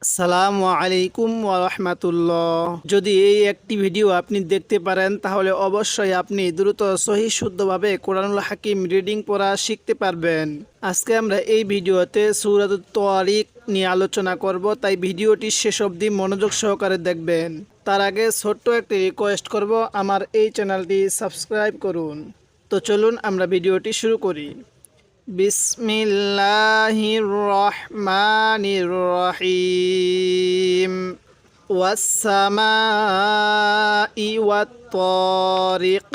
আসসালামু আলাইকুম ওয়া রাহমাতুল্লাহ। যদি এই একটি ভিডিও আপনি দেখতে পারেন তাহলে অবশ্যই আপনি দ্রুত সহিহ শুদ্ধভাবে কোরআনুল হাকিম রিডিং পড়া শিখতে পারবেন। আজকে আমরা এই ভিডিওতে সূরাতুত তারিক নিয়ে আলোচনা করব, তাই ভিডিওটি শেষ অবধি মনোযোগ সহকারে দেখবেন। তার আগে ছোট্ট একটি রিকোয়েস্ট করব, আমার এই চ্যানেলটি সাবস্ক্রাইব করুন। তো চলুন আমরা ভিডিওটি শুরু করি। বিসমিল্লাহির রহমানির রহিম। ওয়াসসামাই ওয়াত তারিক।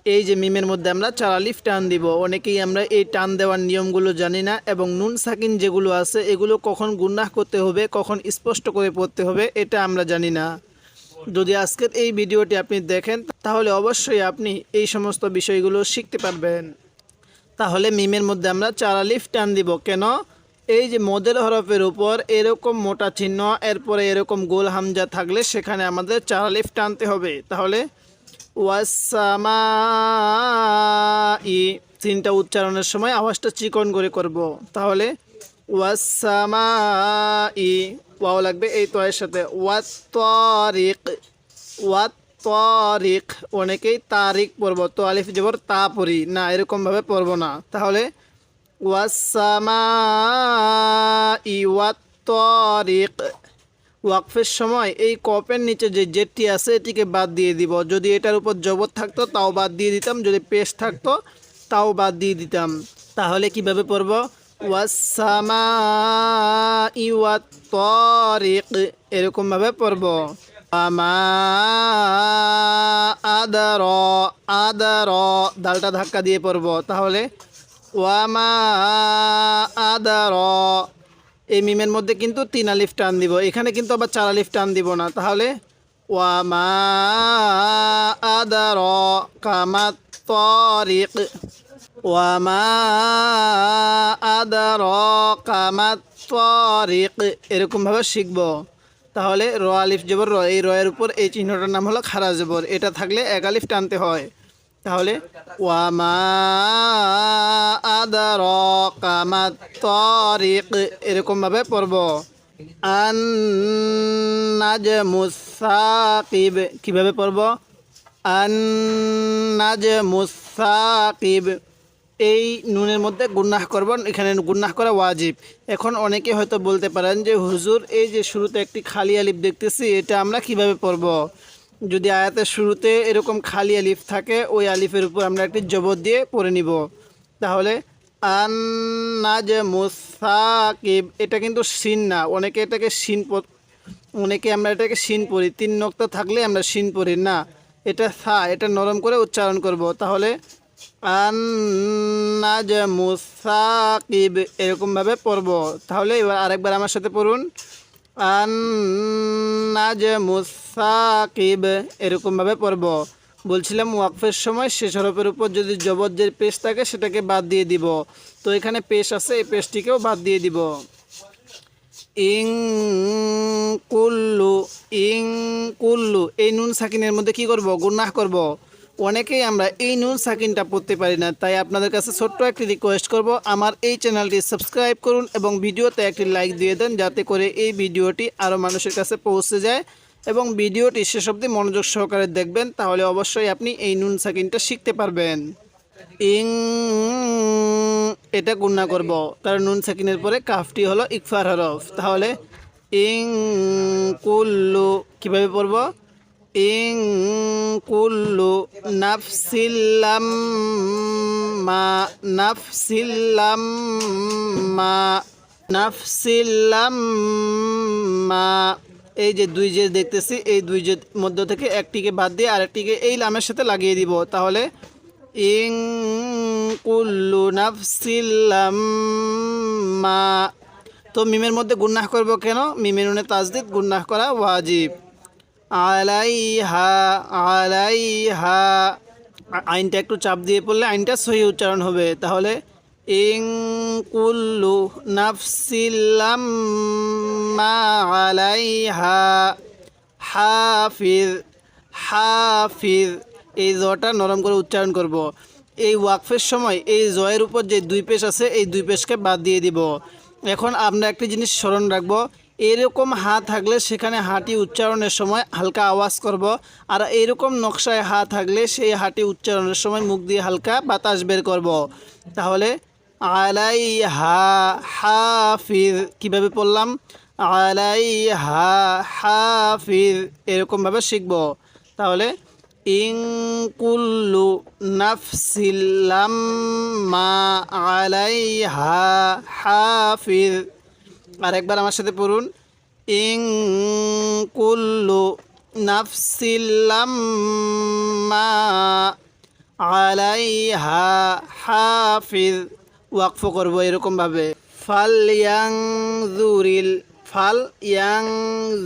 এই যে মিমের মধ্যে আমরা 4 আলিফ টান দিব। অনেকেই আমরা এই টান দেওয়ার নিয়মগুলো জানি না, এবং নুন সাকিন যেগুলো আছে এগুলো কখন গুনাহ করতে হবে, কখন স্পষ্ট করে পড়তে হবে এটা আমরা জানি না। যদি আজকের এই ভিডিওটি আপনি দেখেন তাহলে অবশ্যই আপনি এই সমস্ত বিষয়গুলো শিখতে পারবেন। তাহলে মিমের মধ্যে আমরা 4 আলিফ টান দিব কেন? এই যে মদের হরফের উপর এরকম মোটা চিহ্ন, এরপরে এরকম গোল হামজা থাকলে সেখানে আমাদের 4 আলিফ টানতে হবে। তাহলে ওয়াসসামাই, তিনটা উচ্চারণের সময় আওয়াজটা চিকন করে করব। তাহলে ওয়াসসামাই, ওয়াও লাগবে এই তয়ের সাথে। ওয়াত তারিক, ওয়াত তারিক। অনেকেই তারিক পড়ব, তো আলিফ জবর তা পড়ি না, এরকমভাবে পড়ব না। তাহলে ওয়াসসামাই ওয়াত তারিক। ওয়াকফের সময় এই কপের নিচে যে জেটটি আছে এটিকে বাদ দিয়ে দিব। যদি এটার উপর জবর থাকতো তাও বাদ দিয়ে দিতাম, যদি পেশ থাকতো তাও বাদ দিয়ে দিতাম। তাহলে কিভাবে পড়ব? ওয়াসসামাই ওয়াত তারিক, এরকমভাবে পড়ব। আমা আদার, আদার, দালটা ধাক্কা দিয়ে পড়ব। তাহলে ওয়ামা আদার, এই মিমের মধ্যে কিন্তু 3 আলিফ টান দিব, এখানে কিন্তু আবার 4 আলিফ টান দিব না। তাহলে ওয়ামা আদার কামাত তারিক, ওয়ামা আদার কামাত তারিক, এরকমভাবে শিখব। তাহলে র আলিফ জবর র, এই রয়ের উপর এই চিহ্নটার নাম হলো খারা জবর, এটা থাকলে 1 আলিফ টানতে হয়। তাহলে ওয়ামা আদারাকা মাত তারিক, এরকমভাবে পড়ব। আন নাজমুস সাকিব, কীভাবে পড়ব? আন নাজমুস সাকিব, এই নুনের মধ্যে গুনাহ করবেন, এখানে গুনাহ করা ওয়াজিব। এখন অনেকে হয়তো বলতে পারেন যে হুজুর এই যে শুরুতে একটি খালি আলিফ দেখতেছি এটা আমরা কিভাবে পড়ব? যদি আয়াতের শুরুতে এরকম খালি আলিফ থাকে ওই আলিফের উপর আমরা একটি জবর দিয়ে পড়ে নিব। তাহলে আন নাজমুস সাকিব, এটা কিন্তু শিন না, অনেকে এটাকে শিন, অনেকে আমরা এটাকে শিন পড়ি, 3 নক্তা থাকলে আমরা শিন পড়ি না, এটা সা, এটা নরম করে উচ্চারণ করব। তাহলে আন নাজমুস সাকিব, এরকমভাবে পড়ব। তাহলে এবার আরেকবার আমার সাথে পড়ুন, আন নাজমুস সাকিব, এরকমভাবে পড়ব। বলছিলাম ওয়াকফের সময় শেষ হরফের উপর যদি জবর যে পেশ থাকে সেটাকে বাদ দিয়ে দিব, তো এখানে পেশ আছে, এই পেশটিকেও বাদ দিয়ে দিব। ইং কুল্লু, ইং কুল্লু, এই নুন সাকিনের মধ্যে কি করব? গুনাহ করব। অনেকেই আমরা এই নুন সাকিনটা পড়তে পারি না, তাই আপনাদের কাছে ছোট্ট একটি রিকোয়েস্ট করব, আমার এই চ্যানেলটি সাবস্ক্রাইব করুন এবং ভিডিওতে একটি লাইক দিয়ে দেন, যাতে করে এই ভিডিওটি আরও মানুষের কাছে পৌঁছে যায়, এবং ভিডিওটি শেষ অবধি মনোযোগ সহকারে দেখবেন, তাহলে অবশ্যই আপনি এই নুন সাকিনটা শিখতে পারবেন। ইং, এটা গুণনা করব, কারণ নুন সাকিনের পরে কাফটি হলো ইকফার হরফ। তাহলে ইং কুল্লু, কীভাবে পড়ব? ইং কুল্লু নাফসিল্লাম্মা, নাফসিল্লাম্মা, নাফসিল্লাম্মা, এই যে 2 যে দেখতেছি এই 2 যে মধ্য থেকে একটিকে বাদ দিয়ে আরেকটিকে এই লামের সাথে লাগিয়ে দিব। তাহলে ইং কুল্লু নাফসিল্লাম্মা। তো মিমের মধ্যে গুনাহ করব কেন? মিমের নুনে তাজদিদ, গুনাহ করা ওয়াজিব। আলাইহা, আলাইহা, আইনটা একটু চাপ দিয়ে পড়লে আইনটা সহি উচ্চারণ হবে। তাহলে ইং কুল্লু নাফসিল্লাম্মা আলাইহা হাফিজ, হাফিজ, এই জটা নরম করে উচ্চারণ করব। এই ওয়াকফের সময় এই জয়ের উপর যে 2 পেশ আছে এই 2 পেশকে বাদ দিয়ে দিব। এখন আমরা একটি জিনিস স্মরণ রাখবো, এরকম হা থাকলে সেখানে হাটি উচ্চারণের সময় হালকা আওয়াজ করব, আর এরকম নকশায় হা থাকলে সেই হাটি উচ্চারণের সময় মুখ দিয়ে হালকা বাতাস বের করব। তাহলে আলাইহা হাফিজ, কীভাবে পড়লাম? আলাইহা হাফিজ, এরকমভাবে শিখব। তাহলে ইন কুল্লু নাফসিল লাম্মা আলাইহা হাফিজ। আরেকবার আমার সাথে পড়ুন, ইন কুল্লু নাফসিল লাম্মা আলাইহা হাফিজ। ওয়াকফ করবো এরকমভাবে, ফাল ইয়াং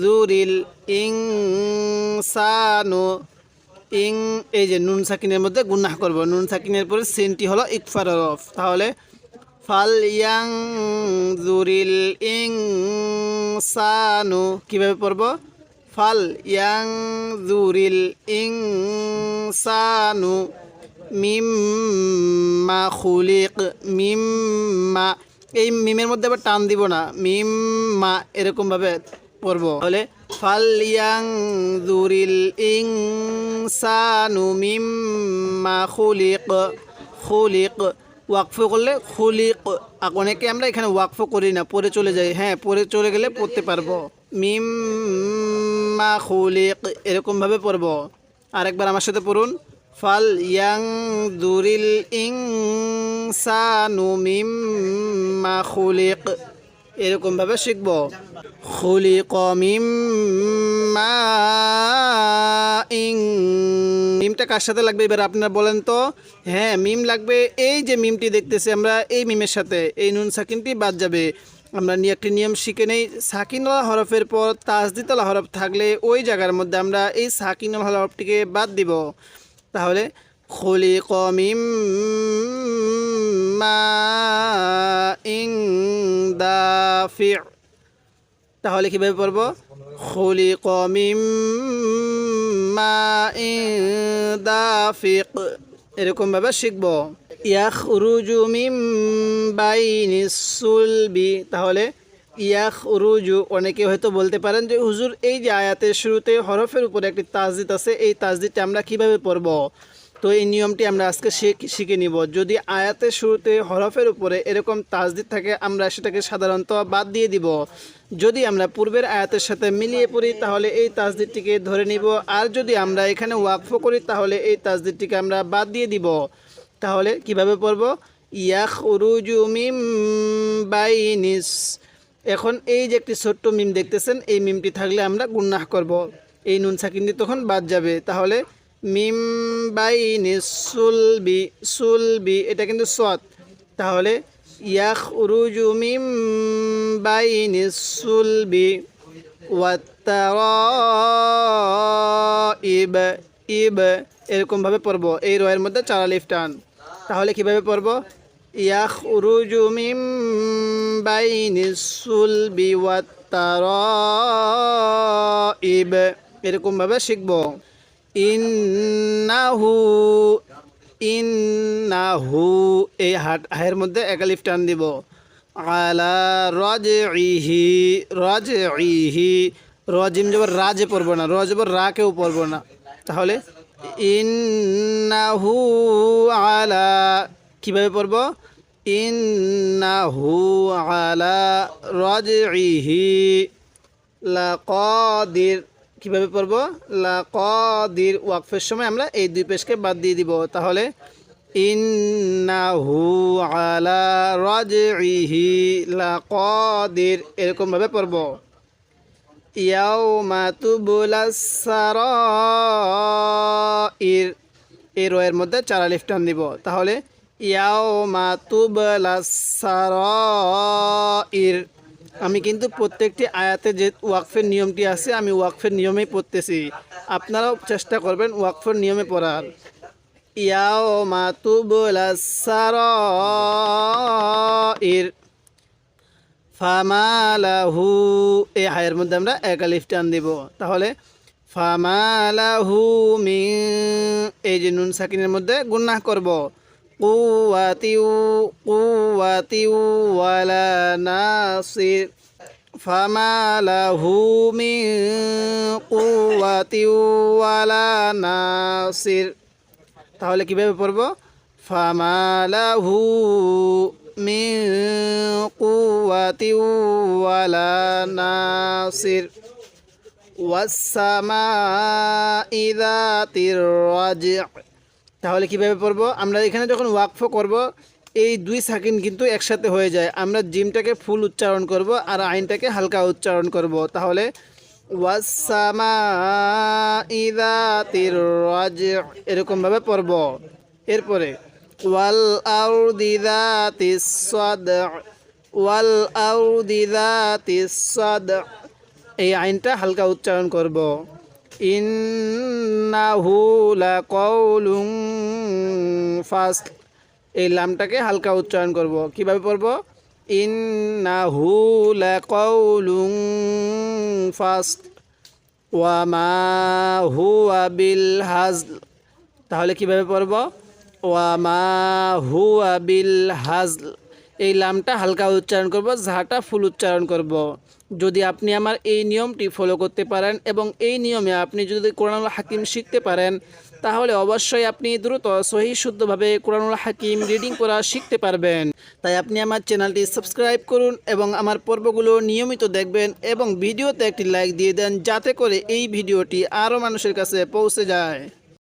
জুরিল ইনসানু। ইং, এই যে নুন সাকিনের মধ্যে গুনাহ করব, নুন সাকিনের পরে সিনটি হলো ইকফার হরফ। তাহলে ফাল ইয়াং জুরিল ইনসানু, কীভাবে পড়ব? ফাল ইয়াং জুরিল ইনসানু মিম্মা খুলিক। মিম্মা, এই মিমের মধ্যে আবার টান দিব না, মিম্মা এরকমভাবে পড়ব। তাহলে ফালইয়াং জুরিল ইনসানু মিম্মা খুলিক। খুলিক ওয়াকফ করলে খুলিক, অনেকে আমরা এখানে ওয়াকফ করি না, পরে চলে যাই। হ্যাঁ, পরে চলে গেলে পড়তে পারবো। মিম্মা খুলিক, এরকমভাবে পড়ব। আরেকবার আমার সাথে পড়ুন, ফাল ইয়াং দুরিল ইনসানু মিম্মা খুলিক, এরকমভাবে শিখব। খুলিক মিম্মা ইন, মিমটা কার সাথে লাগবে এবার আপনারা বলেন তো? হ্যাঁ, মিম লাগবে। এই যে মিমটি দেখতেছি আমরা, এই মিমের সাথে এই নুন সাকিনটি বাদ যাবে। আমরা একটি নিয়ম শিখে নেই, সাকিনওয়ালা হরফের পর তাসদিদওয়ালা হরফ থাকলে ওই জায়গার মধ্যে আমরা এই সাকিনওয়ালা হরফটিকে বাদ দিব। তাহলে খুলিক মিম্মা ইন দাফি'। তাহলে কীভাবে পড়ব? খুলিক মিম্মা ইন দাফিক, এরকমভাবে শিখব। ইয়াখরুজু মিন বাইনিস সুলবি। তাহলে ইয়াখরুজু, অনেকে হয়তো বলতে পারেন যে হুজুর এই যে আয়াতের শুরুতে হরফের উপরে একটি তাসদিদ আছে, এই তাসদিদটা আমরা কিভাবে পড়ব? তো এই নিয়মটি আমরা আজকে শিখে নিব। যদি আয়াতের শুরুতে হরফের উপরে এরকম তাসদিদ থাকে, আমরা সেটাকে সাধারণত বাদ দিয়ে দিব। যদি আমরা পূর্বের আয়াতের সাথে মিলিয়ে পড়ি তাহলে এই তাসদিদটিকে ধরে নিব, আর যদি আমরা এখানে ওয়াকফ করি তাহলে এই তাসদিদটিকে আমরা বাদ দিয়ে দিব। তাহলে কিভাবে পড়ব? ইয়াখরুজু মিন বাইনিস। এখন এই যে একটি ছোট্ট মিম দেখতেছেন, এই মিমটি থাকলে আমরা গুনাহ করব, এই নুন সাকিনটি তখন বাদ যাবে। তাহলে মিম বাইনিস সুলবি, সুলবি এটা কিন্তু সৎ। তাহলে ইয়াখরুজু মিন বাইনিস সুলবি ওয়াত্তারাইব, ইব এরকমভাবে পড়ব। এই রয়ের মধ্যে 4 আলিফ টান। তাহলে কিভাবে পড়ব? ইয়াখরুজু মিন বাইনিস সুলবি ওয়াত্তারাইব, এরকমভাবে শিখব। ইন্নাহু, ইন্নাহু এই হায়ের মধ্যে 1 আলিফ টান দিব। আলা রাজইহি, রাজইহি রজিম জবর রাজে পড়ব না, রজবর রা কেউ পড়ব না। তাহলে ইন্নাহু আলা, কিভাবে পড়ব? ইন্নাহু আলা রাজইহি লাকাদির, কিভাবে পড়ব? লাকাদির, ওয়াকফের সময় আমরা এই 2 পেশকে বাদ দিয়ে দিব। তাহলে ইন্নাহু আলা রাজইহি লাকাদির, এরকমভাবে পড়ব। ইয়াউমা তুবলাস সারাইর, এই রয়ের মধ্যে 4 আলিফ টান দিব। তাহলে ইয়াউমা তুবলাস সারাইর। আমি কিন্তু প্রত্যেকটি আয়াতে যে ওয়াকফের নিয়মটি আছে আমি ওয়াকফের নিয়মেই পড়তেছি, আপনারাও চেষ্টা করবেন ওয়াকফের নিয়মে পড়ার। ইয়াউমা তুবলাস সারাইর ফামালাহু, এই হায়ের মধ্যে আমরা 1 আলিফ টান দিব। তাহলে ফামালাহু মিন, এই যে নুন সাকিনের মধ্যে গুনাহ করব। কুওয়াতিউ, কুওয়াতিউ ওয়ালা নাসির, ফামা লাহু মিন কুওয়াতিন ওয়ালা নাসির। তাহলে কিভাবে পড়ব? ফামা লাহু মিন কুওয়াতিন ওয়ালা নাসির। ওয়াস-সামাই যাতির রাজি'। তাহলে কিভাবে পড়ব? আমরা এখানে যখন ওয়াকফ করব এই দুই সাকিন কিন্তু একসাথে হয়ে যায়। আমরা জিমটাকে ফুল উচ্চারণ করব আর আইনটাকে হালকা উচ্চারণ করব। তাহলে ওয়াস-সামাই যাতির রাজি' এরকমভাবে পড়ব। এরপরে ওয়াল আরদি যাতিস সাদ', ওয়াল আরদি যাতিস সাদ', এই আইনটা হালকা উচ্চারণ করব। ইন্নাহু লাকাউলুন ফাসল, এই লামটাকে হালকা উচ্চারণ করব। কিভাবে পড়ব? ইন্নাহু লাকাউলুন ফাসল ওয়া মা হুয়া বিল হাজল। তাহলে কিভাবে পড়ব? ওয়া মা হুয়া বিল হাজল, এই লামটা হালকা উচ্চারণ করব, ঝাটা ফুল উচ্চারণ করব। যদি আপনি আমার এই নিয়মটি ফলো করতে পারেন এবং এই নিয়মে আপনি যদি কোরআনুল হাকিম শিখতে পারেন, তাহলে অবশ্যই আপনি দ্রুত সহিহ শুদ্ধভাবে কোরআনুল হাকিম রিডিং করা শিখতে পারবেন। তাই আপনি আমার চ্যানেলটি সাবস্ক্রাইব করুন এবং আমার পর্বগুলো নিয়মিত দেখবেন এবং ভিডিওতে একটি লাইক দিয়ে দেন, যাতে করে এই ভিডিওটি আরও মানুষের কাছে পৌঁছে যায়।